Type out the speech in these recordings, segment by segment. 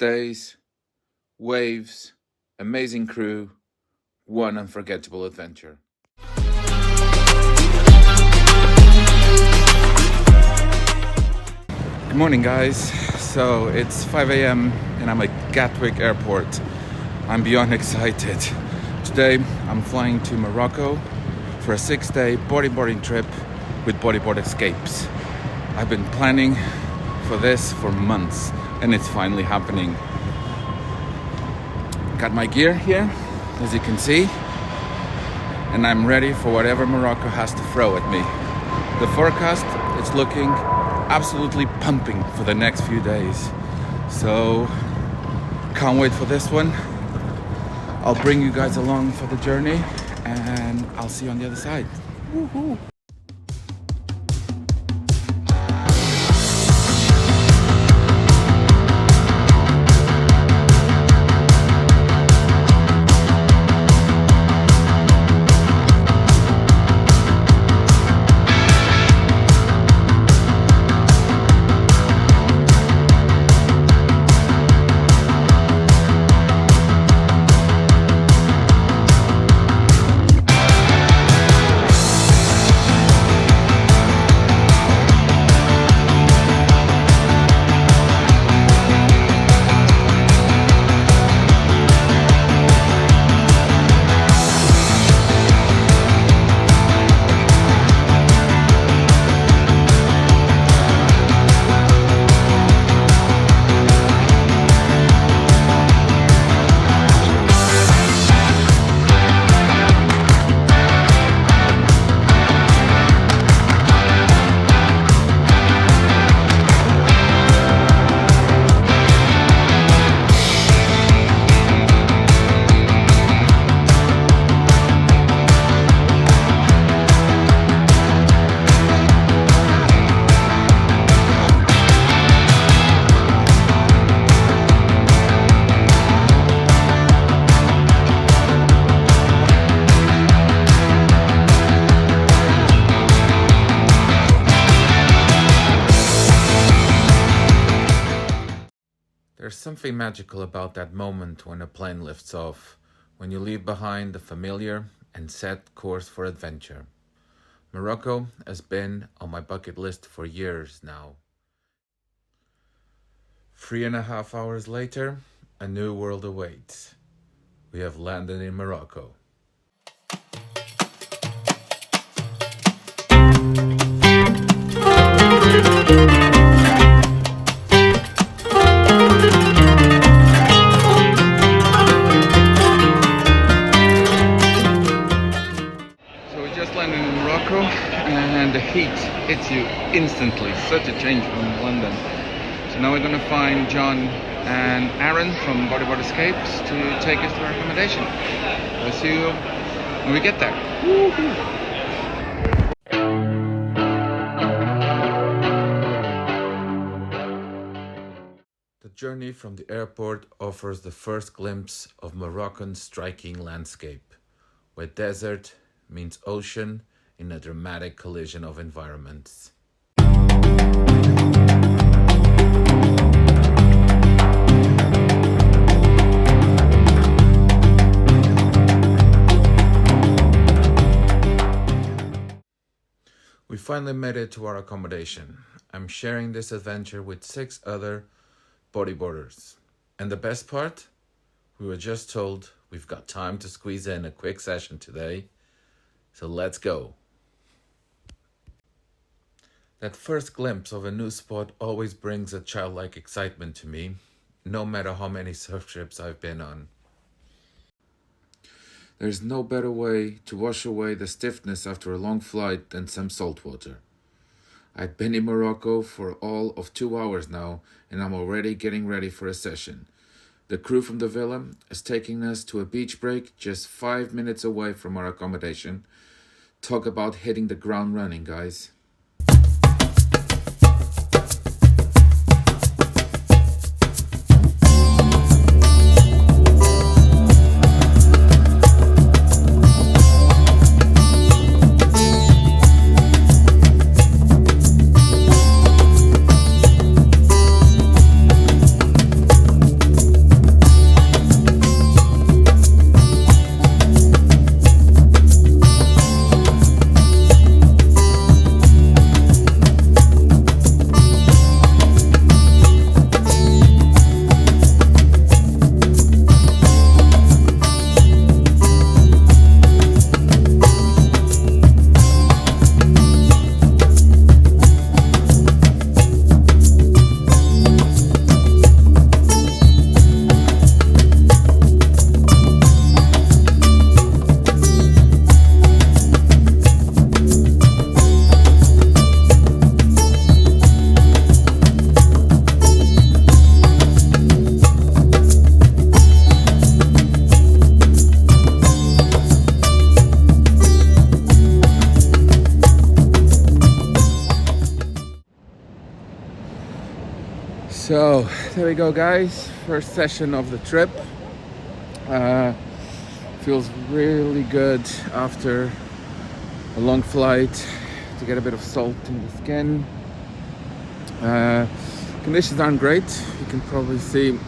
days, waves, amazing crew, one unforgettable adventure. Good morning, guys. So it's 5 a.m. and I'm at Gatwick Airport. I'm beyond excited. Today I'm flying to Morocco for a 6-day bodyboarding trip with Bodyboard Escapes. I've been planning for this for months and it's finally happening. Got my gear here, as you can see, and I'm ready for whatever Morocco has to throw at me. The forecast is looking absolutely pumping for the next few days, so can't wait for this one. I'll bring you guys along for the journey and I'll see you on the other side. Woohoo! There's something magical about that moment when a plane lifts off, when you leave behind the familiar and set course for adventure. Morocco has been on my bucket list for years now. 3.5 hours later, a new world awaits. We have landed in Morocco. And the heat hits you instantly, such a change from London. So now we're going to find John and Aaron from Bodyboard Escapes to take us to our accommodation. We'll see you when we get there. Woo-hoo. The journey from the airport offers the first glimpse of Moroccan's striking landscape, where desert means ocean in a dramatic collision of environments. We finally made it to our accommodation. I'm sharing this adventure with 6 other bodyboarders. And the best part? We were just told we've got time to squeeze in a quick session today. So let's go. That first glimpse of a new spot always brings a childlike excitement to me, no matter how many surf trips I've been on. There's no better way to wash away the stiffness after a long flight than some salt water. I've been in Morocco for all of 2 hours now, and I'm already getting ready for a session. The crew from the villa is taking us to a beach break just 5 minutes away from our accommodation. Talk about hitting the ground running, guys. So there we go, guys. First session of the trip. Feels really good after a long flight to get a bit of salt in the skin. Conditions aren't great, you can probably see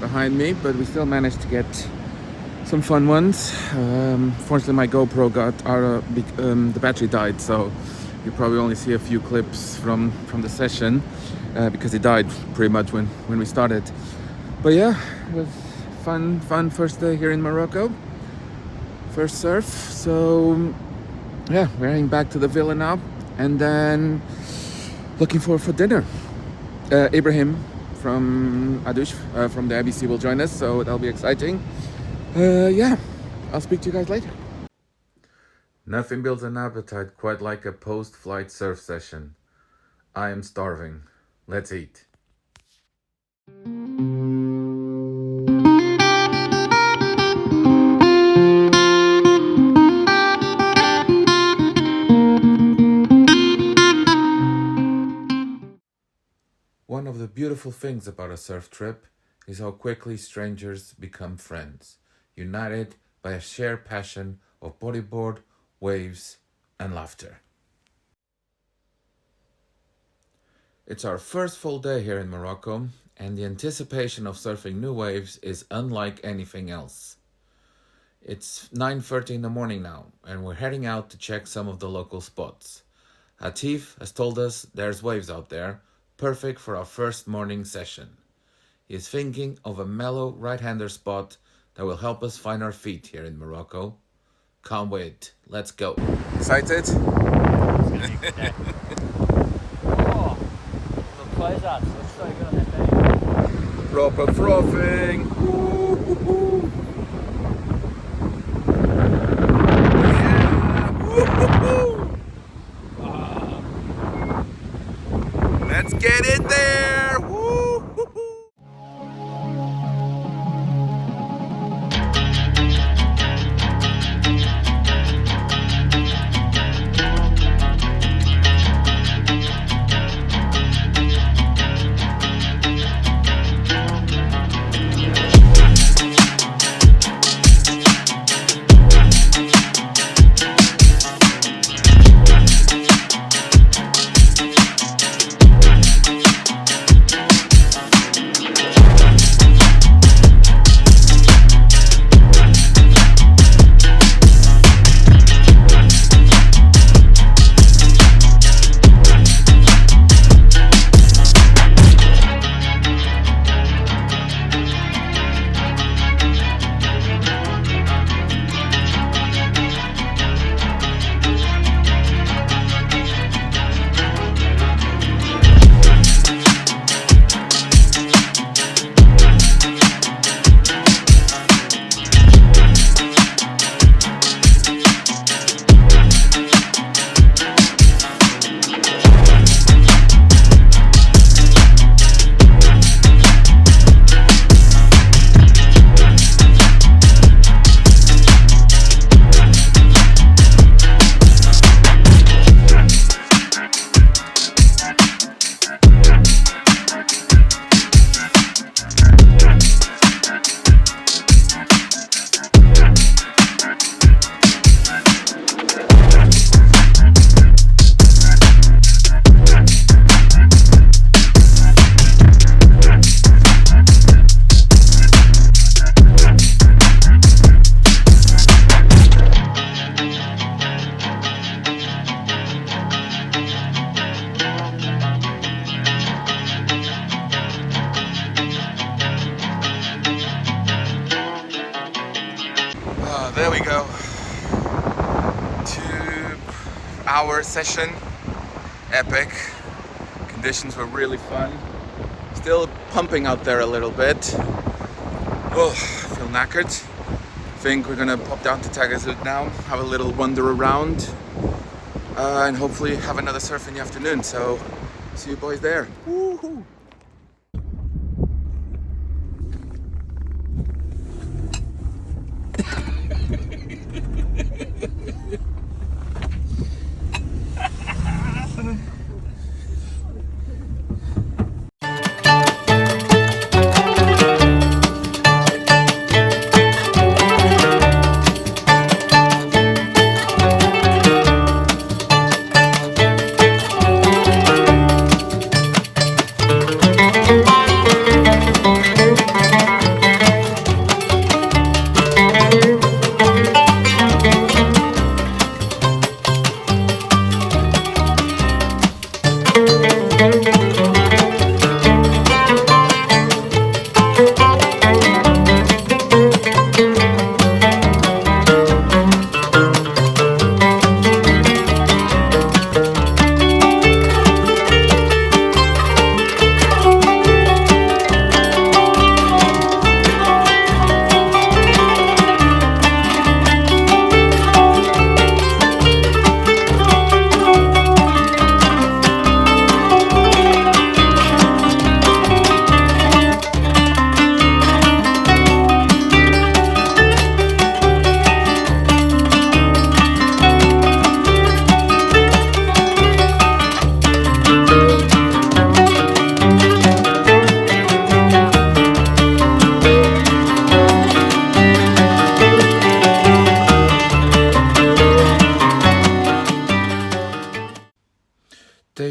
behind me, but we still managed to get some fun ones. Fortunately, my GoPro got the battery died, so you probably only see a few clips from the session because it died pretty much when we started. But yeah, it was fun first day here in Morocco, first surf. So yeah, we're heading back to the villa now, and then looking forward for dinner. Ibrahim from Adush from the IBC will join us, so that'll be exciting. Yeah, I'll speak to you guys later. Nothing builds an appetite quite like a post-flight surf session. I am starving. Let's eat. One of the beautiful things about a surf trip is how quickly strangers become friends, united by a shared passion of bodyboard, waves, and laughter. It's our first full day here in Morocco, and the anticipation of surfing new waves is unlike anything else. It's 9:30 in the morning now, and we're heading out to check some of the local spots. Hatif has told us there's waves out there, perfect for our first morning session. He is thinking of a mellow right-hander spot that will help us find our feet here in Morocco. Can't wait. Let's go. Excited? Proper frothing. Let's get in there! Woo-hoo-hoo. There we go. 2-hour session. Epic. Conditions were really fun. Still pumping out there a little bit. Oh, I feel knackered. I think we're gonna pop down to Tagazout now, have a little wander around, and hopefully have another surf in the afternoon. So, see you boys there. Woohoo!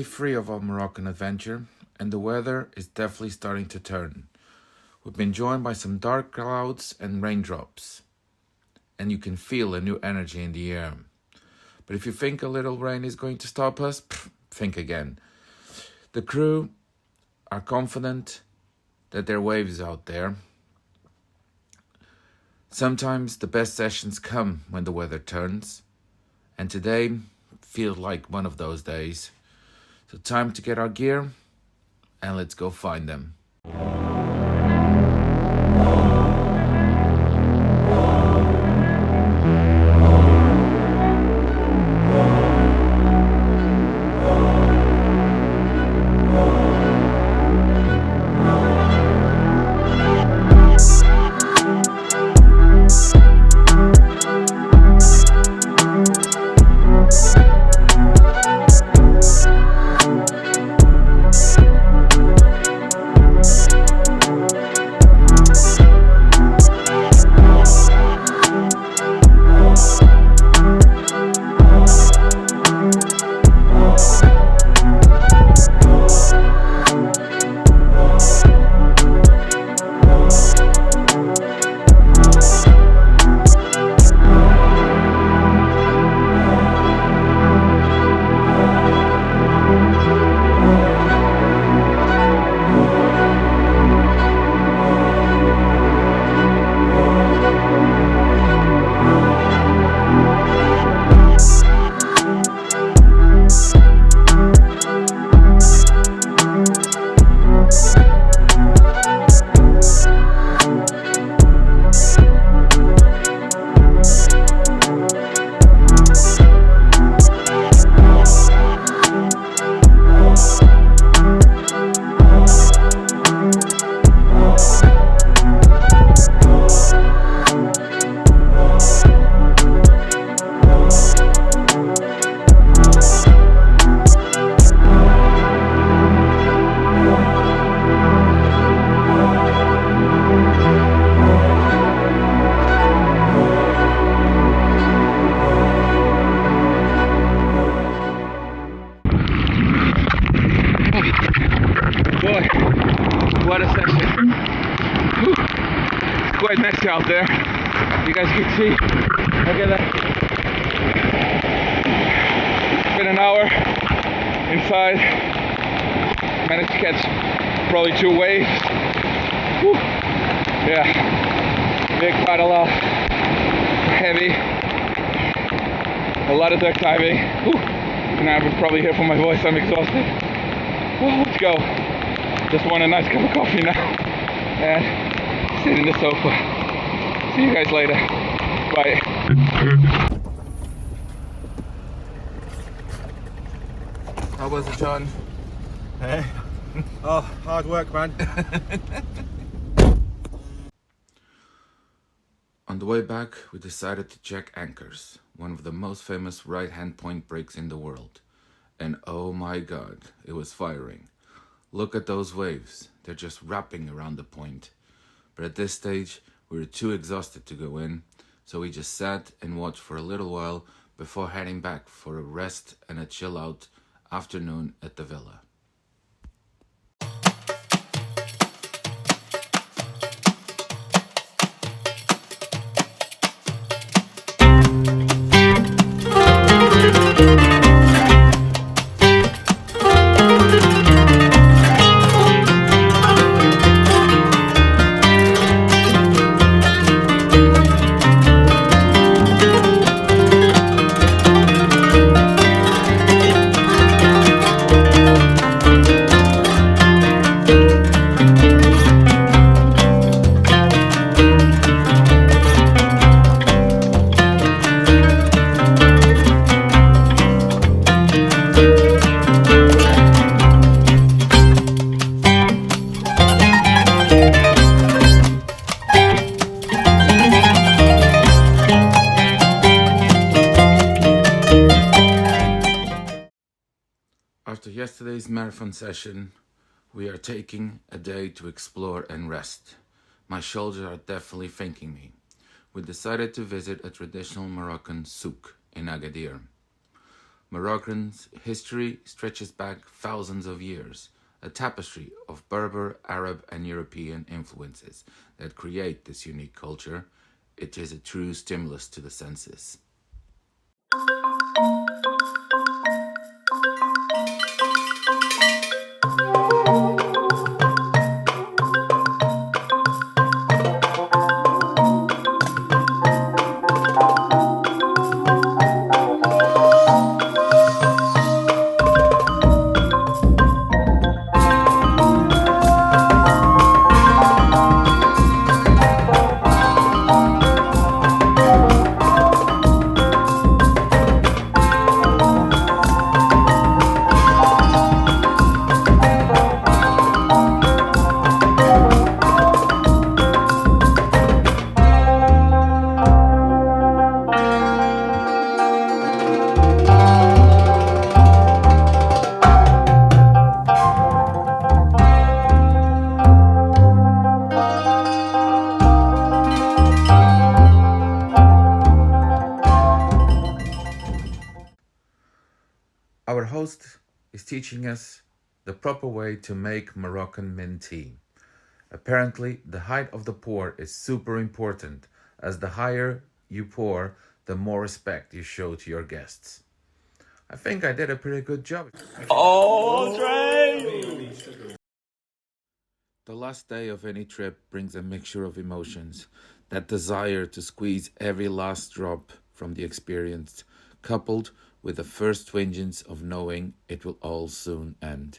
day 3 of our Moroccan adventure, and the weather is definitely starting to turn. We've been joined by some dark clouds and raindrops, and you can feel a new energy in the air. But if you think a little rain is going to stop us, think again. The crew are confident that there are waves out there. Sometimes the best sessions come when the weather turns, and today feels like one of those days. So time to get our gear and let's go find them. What a session. Whew. It's quite messy out there. You guys can see. Look at that. It's been an hour inside. Managed to catch probably 2 waves. Whew. Yeah. Big paddle, heavy. A lot of duck diving. Whew. And I would probably hear from my voice I'm exhausted. Well, let's go. Just want a nice cup of coffee now and sit in the sofa. See you guys later. Bye. How was it, John? Hey. Oh, hard work, man. On the way back, we decided to check anchors, one of the most famous right-hand point breaks in the world. And oh my god, it was firing. Look at those waves, they're just wrapping around the point. But at this stage, we were too exhausted to go in, so we just sat and watched for a little while before heading back for a rest and a chill out afternoon at the villa. After yesterday's marathon session, we are taking a day to explore and rest. My shoulders are definitely thanking me. We decided to visit a traditional Moroccan souk in Agadir. Moroccan's history stretches back thousands of years, a tapestry of Berber, Arab, and European influences that create this unique culture. It is a true stimulus to the senses. Our host is teaching us the proper way to make Moroccan mint tea. Apparently, the height of the pour is super important, as the higher you pour, the more respect you show to your guests. I think I did a pretty good job. Oh, Trey! The last day of any trip brings a mixture of emotions. That desire to squeeze every last drop from the experience, coupled with the first twinges of knowing it will all soon end.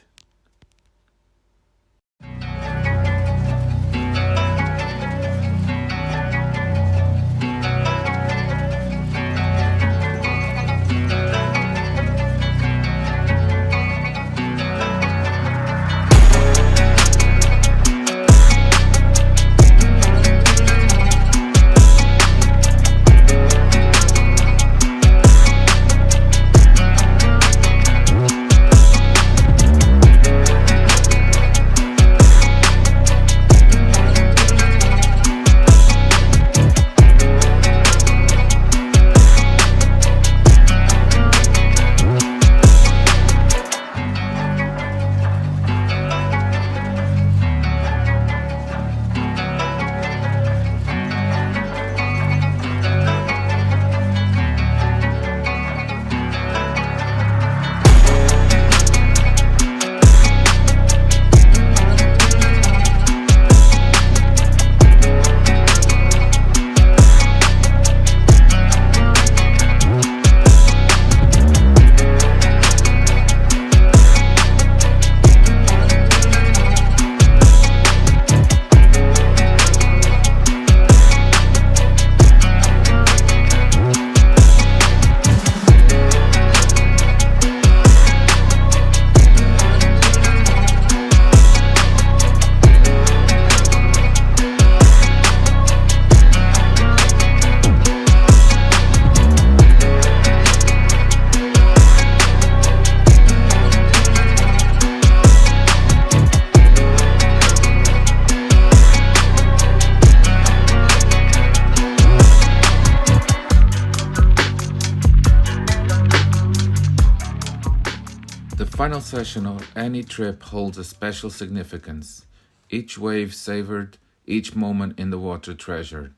The final session of any trip holds a special significance. Each wave savored, each moment in the water treasured.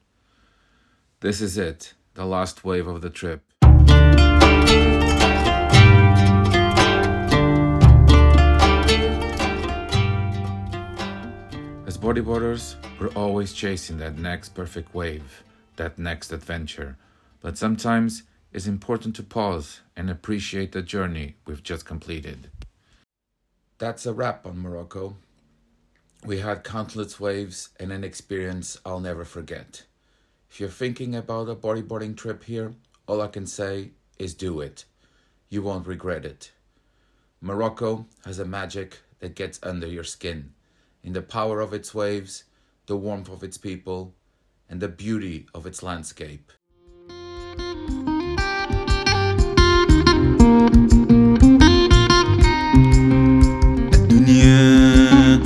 This is it, the last wave of the trip. As bodyboarders, we're always chasing that next perfect wave, that next adventure. But sometimes it's important to pause and appreciate the journey we've just completed. That's a wrap on Morocco. We had countless waves and an experience I'll never forget. If you're thinking about a bodyboarding trip here, all I can say is do it. You won't regret it. Morocco has a magic that gets under your skin, in the power of its waves, the warmth of its people, and the beauty of its landscape.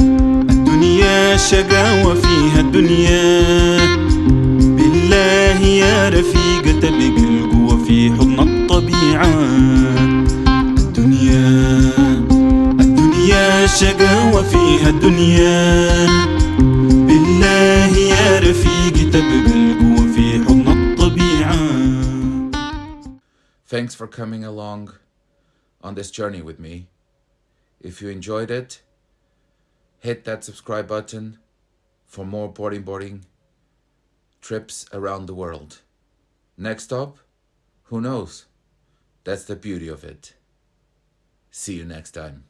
الدنيا شقاوة فيها الدنيا بالله يا رفيقة بقى القوة في حضن الطبيعة فيها الدنيا بالله يا رفيقي تبقى القوة في حضن الطبيعة. Thanks for coming along on this journey with me. If you enjoyed it, hit that subscribe button for more bodyboarding trips around the world. Next stop, who knows? That's the beauty of it. See you next time.